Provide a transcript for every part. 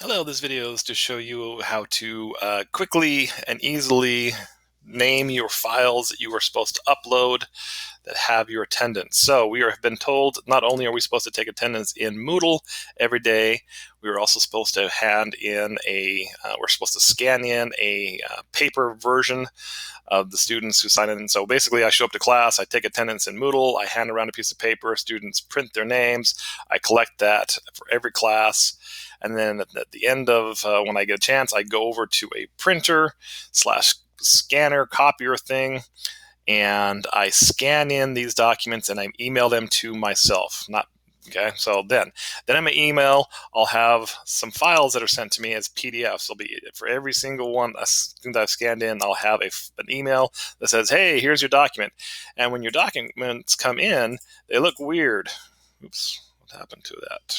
Hello, this video is to show you how to quickly and easily name your files that you are supposed to upload that have your attendance. So we have been told not only are we supposed to take attendance in Moodle every day, we are also supposed to we're supposed to scan in a paper version of the students who sign in. So basically I show up to class, I take attendance in Moodle, I hand around a piece of paper, students print their names, I collect that for every class. And then at the end of when I get a chance, I go over to a printer slash scanner copier thing, and I scan in these documents and I email them to myself. So then in my email, I'll have some files that are sent to me as PDFs. It'll be for every single one that I've scanned in. I'll have an email that says, "Hey, here's your document." And when your documents come in, they look weird. Oops, what happened to that?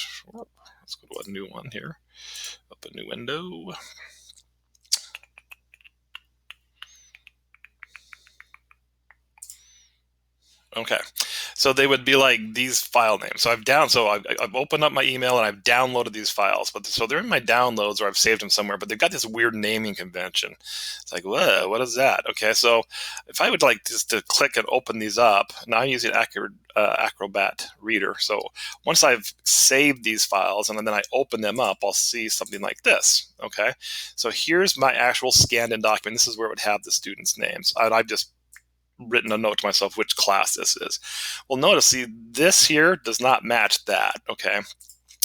Let's go to a new one here. Open a new window. Okay, so they would be like these file names. So I've opened up my email and I've downloaded these files. So they're in my downloads or I've saved them somewhere, but they've got this weird naming convention. It's like, whoa, what is that? Okay, so if I would like just to click and open these up, now I'm using Acrobat Reader. So once I've saved these files and then I open them up, I'll see something like this. Okay, so here's my actual scanned in document. This is where it would have the students' names. And I've just written a note to myself which class this is. Well, notice, see, this here does not match that, okay?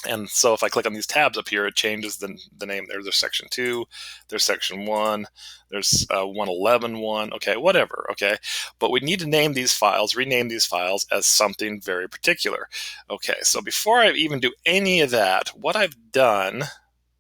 And so if I click on these tabs up here, it changes the name. There's section 2, there's section 1, there's 111 1, okay, whatever, okay? But we need to name these files, rename these files as something very particular. Okay, so before I even do any of that, what I've done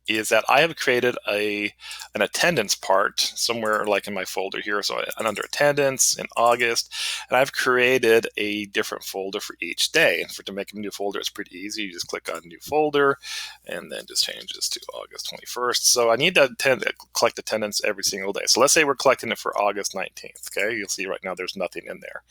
is that I have created an attendance part somewhere like in my folder here. So under attendance in August, and I've created a different folder for each day. And to make a new folder, it's pretty easy. You just click on new folder and then just change this to August 21st. So I need to collect attendance every single day. So let's say we're collecting it for August 19th. Okay, you'll see right now there's nothing in there.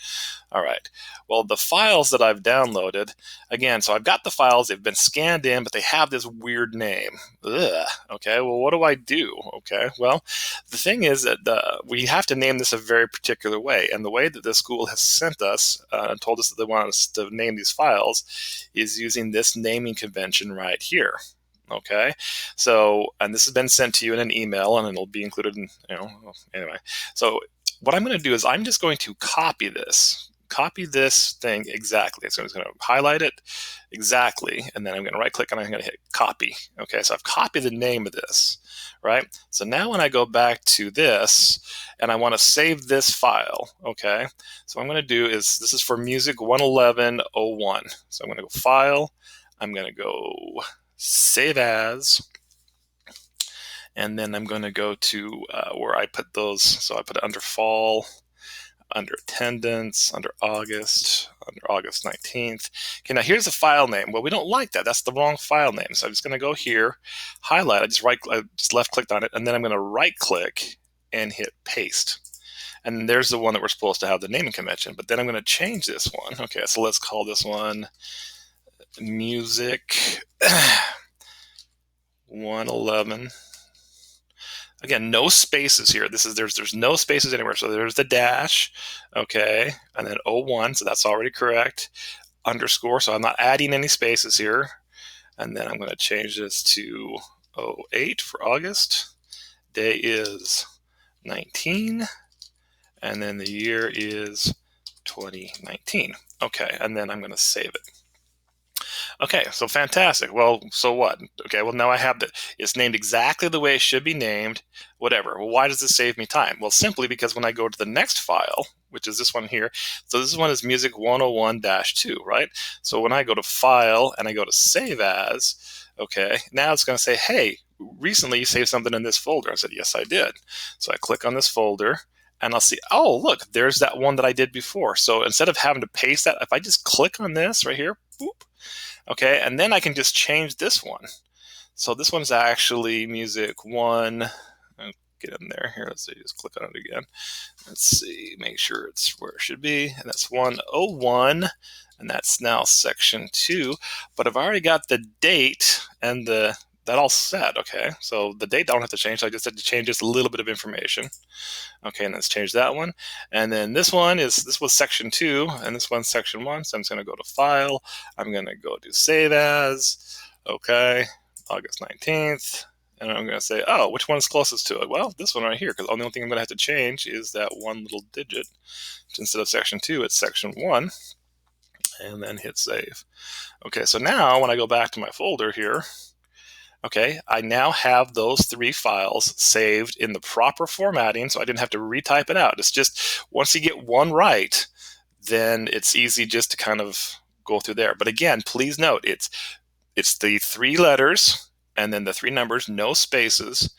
All right, well, the files that I've downloaded, again, so I've got the files, they've been scanned in, but they have this weird name. Ugh. Okay, well, what do I do? Okay, well, the thing is that we have to name this a very particular way, and the way that the school has sent us and told us that they want us to name these files is using this naming convention right here. Okay, so, and this has been sent to you in an email, and it'll be included in, anyway. So what I'm going to do is I'm just going to copy this thing exactly. So I'm just going to highlight it exactly, and then I'm going to right click and I'm going to hit copy. Okay, so I've copied the name of this, right? So now when I go back to this and I want to save this file, okay, so what I'm going to do is, this is for music 111.01. So I'm going to go File, I'm going to go Save As, and then I'm going to go to where I put those. So I put it under Fall, under attendance, under August 19th. Okay, now here's the file name. Well, we don't like that. That's the wrong file name. So I'm just going to go here, highlight. I just left clicked on it, and then I'm going to right click and hit paste. And there's the one that we're supposed to have the naming convention. But then I'm going to change this one. Okay, so let's call this one Music 111. Again, no spaces here. There's no spaces anywhere. So there's the dash, okay, and then 01, so that's already correct. Underscore, so I'm not adding any spaces here. And then I'm going to change this to 08 for August. Day is 19, and then the year is 2019. Okay, and then I'm going to save it. Okay, so fantastic. Well, so what? Okay, well, now I have it's named exactly the way it should be named, whatever. Well, why does this save me time? Well, simply because when I go to the next file, which is this one here, so this one is music 101-2, right? So when I go to File and I go to Save As, okay, now it's going to say, hey, recently you saved something in this folder. I said, yes, I did. So I click on this folder, and I'll see, oh, look, there's that one that I did before. So instead of having to paste that, if I just click on this right here, boop, okay, and then I can just change this one. So this one's actually music 1. I'll get in there here. Let's see, just click on it again. Let's see, make sure it's where it should be. And that's 101, and that's now section 2. But I've already got the date and the that all set. Okay, so the date I don't have to change, so I just had to change just a little bit of information. Okay, and let's change that one. And then this was section 2, and this one's section 1. So I'm just going to go to File. I'm going to go to Save As. Okay, August 19th. And I'm going to say, oh, which one's closest to it? Well, this one right here, because the only thing I'm going to have to change is that one little digit. Instead of section 2, it's section 1. And then hit Save. Okay, so now when I go back to my folder here, okay, I now have those 3 files saved in the proper formatting, so I didn't have to retype it out. It's just, once you get one right, then it's easy just to kind of go through there. But again, please note, it's the 3 letters, and then the 3 numbers, no spaces,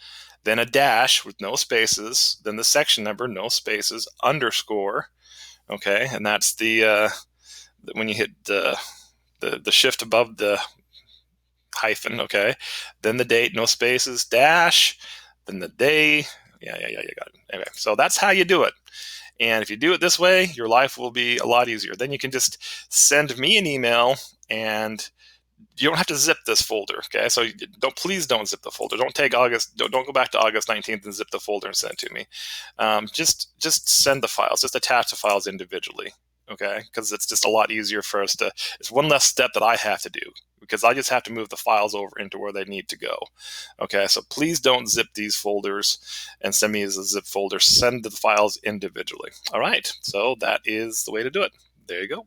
then a dash with no spaces, then the section number, no spaces, underscore, okay, and that's the when you hit the shift above the hyphen, okay, then the date, no spaces, dash, then the day. Yeah, you got it. Anyway, so that's how you do it. And if you do it this way, your life will be a lot easier. Then you can just send me an email, and you don't have to zip this folder. Okay, so please don't zip the folder. Don't take August. Don't go back to August 19th and zip the folder and send it to me. Just send the files. Just attach the files individually. Okay, because it's just a lot easier for us to. It's one less step that I have to do, because I just have to move the files over into where they need to go. Okay, so please don't zip these folders and send me as a zip folder. Send the files individually. All right, so that is the way to do it. There you go.